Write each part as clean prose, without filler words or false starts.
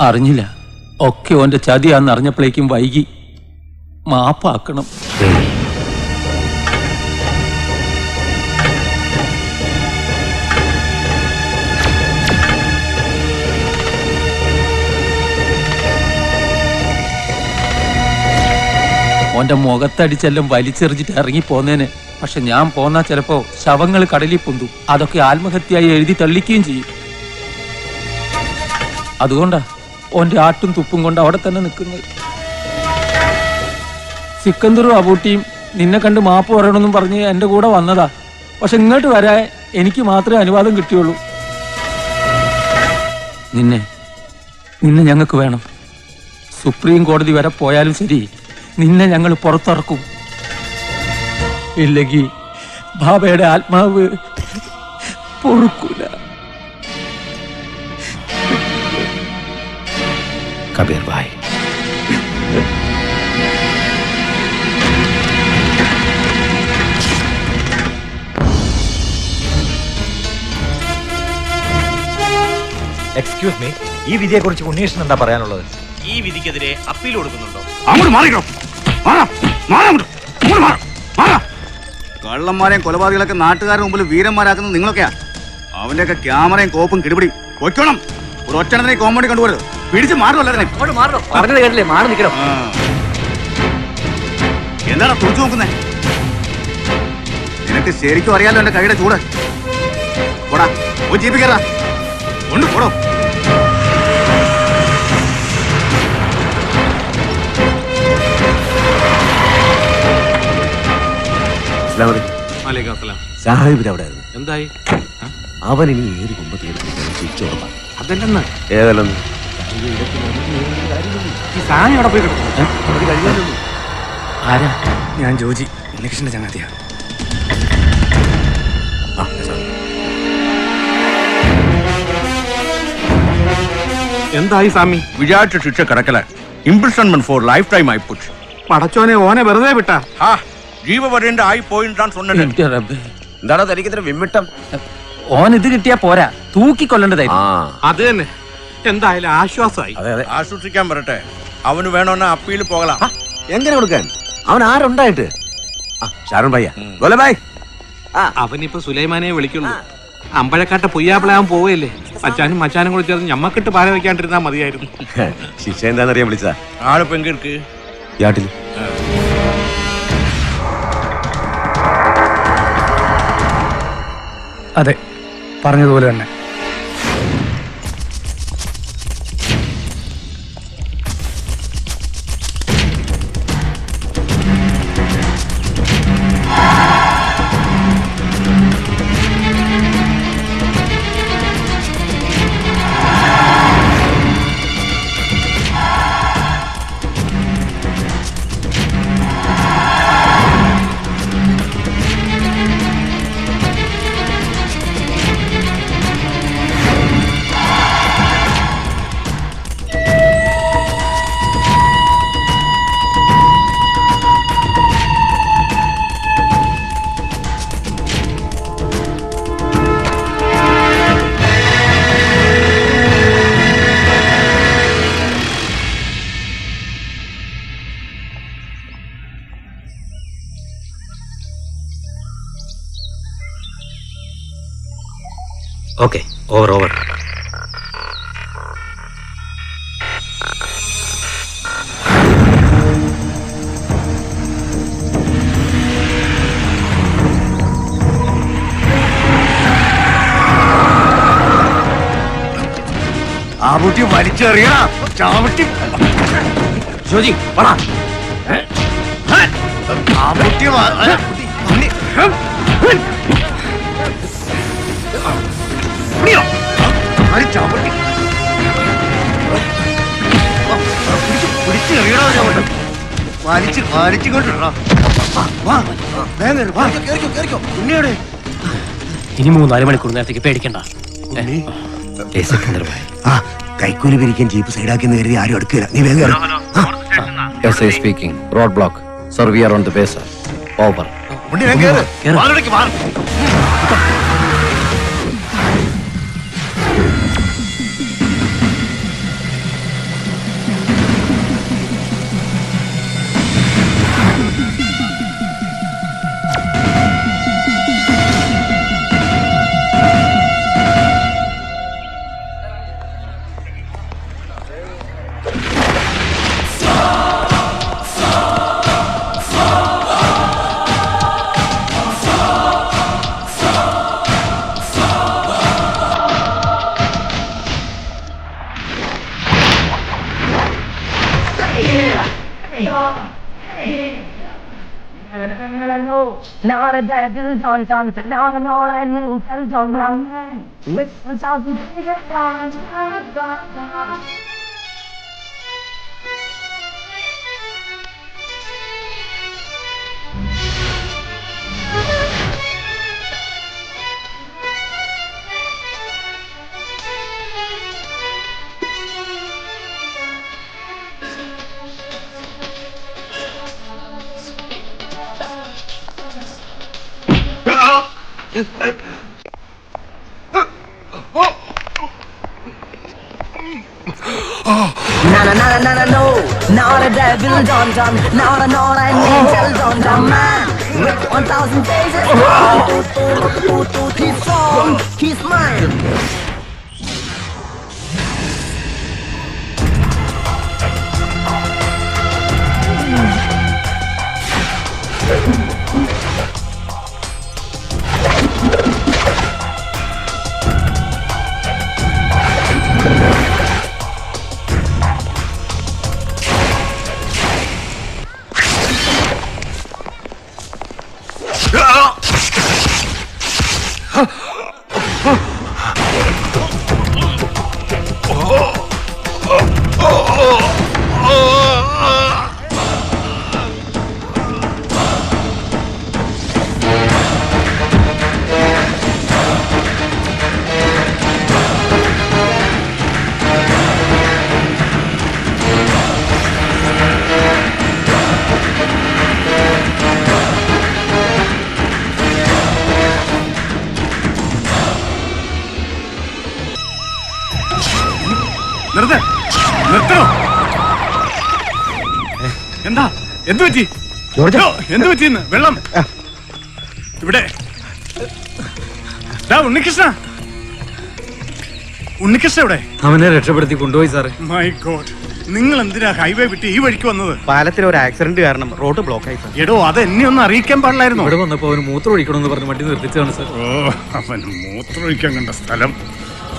അറിഞ്ഞില്ല. ഒക്കെ ഓന്റെ ചതിയാന്ന് അറിഞ്ഞപ്പോഴേക്കും വൈകി. മാപ്പാക്കണം. ഓന്റെ മുഖത്തടിച്ചെല്ലാം വലിച്ചെറിഞ്ഞിട്ട് ഇറങ്ങിപ്പോന്നേനെ. പക്ഷെ ഞാൻ പോന്നാ ചിലപ്പോ ശവങ്ങൾ കടലിൽ പൊന്തും. അതൊക്കെ ആത്മഹത്യയായി എഴുതി തള്ളിക്കുകയും ചെയ്യും. അതുകൊണ്ടാ ഓന്റെ ആട്ടും തുപ്പും കൊണ്ട് അവിടെ തന്നെ നിൽക്കുന്നത്. സിക്കന്ദറും അബൂട്ടിയും നിന്നെ കണ്ട് മാപ്പ് പറയണമെന്നും പറഞ്ഞ് എൻ്റെ കൂടെ വന്നതാ. പക്ഷെ ഇങ്ങോട്ട് വരാൻ എനിക്ക് മാത്രമേ അനുവാദം കിട്ടിയുള്ളൂ. നിന്നെ ഞങ്ങൾക്ക് വേണം. സുപ്രീം കോടതി വരെ പോയാലും ശരി, നിന്നെ ഞങ്ങൾ പുറത്തിറക്കും. ഇല്ലെങ്കിൽ ബാബയുടെ ആത്മാവ് പൊറുക്കൂല. കബീർ ഭായ്, എക്സ്ക്യൂസ് മീ, ഈ വിധിയെ കുറിച്ച് ഉണ്ണീഷിന് എന്താ പറയാനുള്ളത്? ഈ വിധിക്കെതിരെ അപ്പീൽ കൊടുക്കുന്നുണ്ടോ? കള്ളന്മാരെയും കൊലപാതകളൊക്കെ നാട്ടുകാരുടെ മുമ്പിൽ വീരന്മാരാക്കുന്നത് നിങ്ങളൊക്കെയാ. അവന്റെയൊക്കെ ക്യാമറയും കോപ്പും കിടിപിടി പൊയ്ക്കോണം. ഒരു ഒറ്റണത്തിനെ കോമ്പൗണ്ടി കണ്ടുപോരുത്. പിടിച്ച് മാറുമല്ലേ? പറഞ്ഞത് കേട്ടില്ലേ? മാറി നിൽക്കണം. എന്താണ് തുറച്ചു നോക്കുന്നേ? നിനക്ക് ശരിക്കും അറിയാലോ എന്റെ കൈയുടെ ചൂട്. പോടാ, പോയി ജീപ്പ് കയറാ. കൊണ്ട് പോടോ. സാഹിബിന് അവിടെ ആയിരുന്നു. എന്തായി? അവൻ ഇനി ഏത് കുമ്പത്തി തിരിച്ചുകൊടുക്കാം. അതല്ലെന്ന്. ഏതല്ലെന്ന്? ഈ സാധനം അവിടെ പോയി കിടക്കും. ആരാ? ഞാൻ ജോജി, ഉണ്ണികൃഷ്ണന്റെ ചങ്ങാതിയാ. എന്തായി സ്വാമി? വിചാരിച്ച ശിക്ഷ കിടക്കല. ഇംപ്രിസൺമെന്റ് ഫോർ ലൈഫ് ടൈം ആയി പോയി. പടച്ചോനെ, ഓനെ വെറുതെ വിട്ടാ? ജീവപര്യന്ത ആയി പോയിട്ടാണ് சொன்னேன். എന്താണോ തനിക്ക് ഇത്ര വിമ്മിട്ടം? ഓൻ ഇത് കിട്ടിയാ പോരാ, തൂക്കിക്കൊല്ലേണ്ടതായിരുന്നു. അത് തന്നെ. എന്തായാലും ആശ്വാസമായി. ആശ്വസിക്കാൻ വരട്ടെ. അവന് വേണമെന്ന് അപ്പീൽ പോകലാം. എങ്ങനെ കൊടുക്കാൻ? അവൻ ആരുണ്ടായിട്ട്? ഷാരൂൺ ഭയ്യ, ഗോലഭായ്. അവനിപ്പോ സുലൈമാനെ വിളിക്കുള്ളൂ. അമ്പഴക്കാട്ട പൊയ്യാപ്പിളാൻ പോവല്ലേ. മച്ചാനും മച്ചാനും കൂടി ചേർന്ന് ഞമ്മക്കിട്ട് പാല വെക്കാണ്ടിരുന്നാ മതിയായിരുന്നു. ശിക്ഷ എന്താണെന്നറിയാൻ വിളിച്ചാ? ആള് പെങ്കിർക്ക് യാട്ടിൽ. അതെ, പറഞ്ഞതുപോലെ തന്നെ. Okay, over. ആ കുട്ടി വലിച്ചെറിയണം. ചാവട്ടി ജോജി പറ. ആ കുട്ടി ചാവട്ടി പിടിച്ചെറിയണോ? വലിച്ചു കൊണ്ടിടണം. ഇനി 3-4 മണിക്കൂർ നേരത്തേക്ക് പേടിക്കണ്ട. കൈക്കൂലി പിരിക്കാൻ ജീപ്പ് സൈഡാക്കി കരുതി ആരും എടുക്കില്ല. നീ വേഗം. SA speaking. Roadblock. Sir, we are on the base. Over. Now the devil John John, now the angel John John man with 1,000 faces. He's strong, he's mine. എന്താ എന്ത് പറ്റി എന്ത് പറ്റിന്ന് വെള്ളം ഇവിടെ ഉണ്ണികൃഷ്ണ ഉണ്ണികൃഷ്ണ ഇവിടെ അവനെ രക്ഷപ്പെടുത്തി കൊണ്ടുപോയി സാറേ. മൈ ഗോഡ്, നിങ്ങൾ എന്തിനാ ഹൈവേ വിട്ട് ഈ വഴിക്ക് വന്നത്? പാലത്തിൽ ഒരു ആക്സിഡന്റ് കാരണം റോഡ് ബ്ലോക്ക് ആയി സാർ. എടോ, അത് എന്നെ ഒന്ന് അറിയിക്കാൻ പാടില്ലായിരുന്നു. ഇവിടെ വന്നപ്പോ അവന് മൂത്രം ഒഴിക്കണമെന്ന് പറഞ്ഞ് വണ്ടി നിർത്തിച്ചാണ് സാർ. ഓ, അവൻ മൂത്രമൊഴിക്കാൻ കണ്ട സ്ഥലം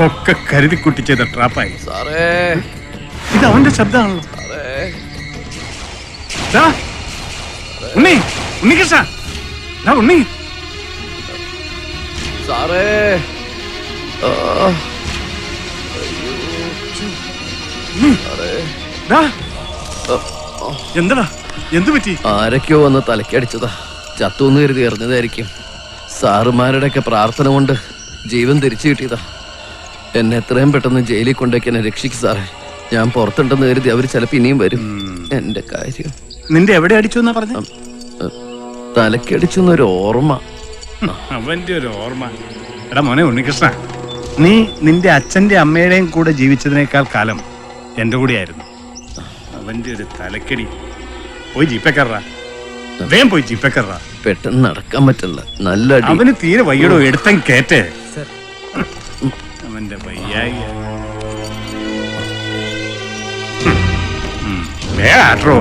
ഒക്കെ കരുതിക്കുട്ടി ചെയ്ത ട്രാപ്പായി. ഇത് അവന്റെ ശബ്ദമാണല്ലോ. ഉണ്ണി, ഉണ്ണികൃഷ്ണ, ഉണ്ണി എന്താ എന്തു പറ്റി? ആരൊക്കെയോ വന്ന് തലക്കടിച്ചതാ. ചത്തൂന്ന് കരുതി എറിഞ്ഞതായിരിക്കും. സാറുമാരുടെ ഒക്കെ പ്രാർത്ഥന കൊണ്ട് ജീവൻ തിരിച്ചു കിട്ടിയതാ. എന്നെ എത്രയും പെട്ടെന്ന് ജയിലിൽ കൊണ്ടേക്ക് എന്നെ രക്ഷിക്കും സാറേ. ഞാൻ പുറത്തുണ്ടെന്ന് കരുതി അവര് ചിലപ്പോ ഇനിയും വരും. എന്റെ കാര്യം നിന്റെ എവിടെ അടിച്ചു എന്നാ പറഞ്ഞ? തലക്കടിച്ചെന്നൊരു ഓർമ്മ. അവന്റെ ഒരു ഓർമ്മ. എടാ മോനെ ഉണ്ണികൃഷ്ണ, നീ നിന്റെ അച്ഛന്റെ അമ്മയുടെയും കൂടെ ജീവിച്ചതിനേക്കാൾ കാലം എന്റെ കൂടെ ആയിരുന്നു. അവന്റെ ഒരു തലക്കടി. പോയി ജീപ്പേ കയറാ, വേഗം പോയി ജീപ്പേ കയറാ. പെട്ടെന്ന് നടക്കാൻ പറ്റില്ല. നല്ല അടി. അവന് തീരെ വയ്യടോ, എടുത്തം കേറ്റേ. അവന്റെ വയ്യായി വേഗം ആട്ടോ.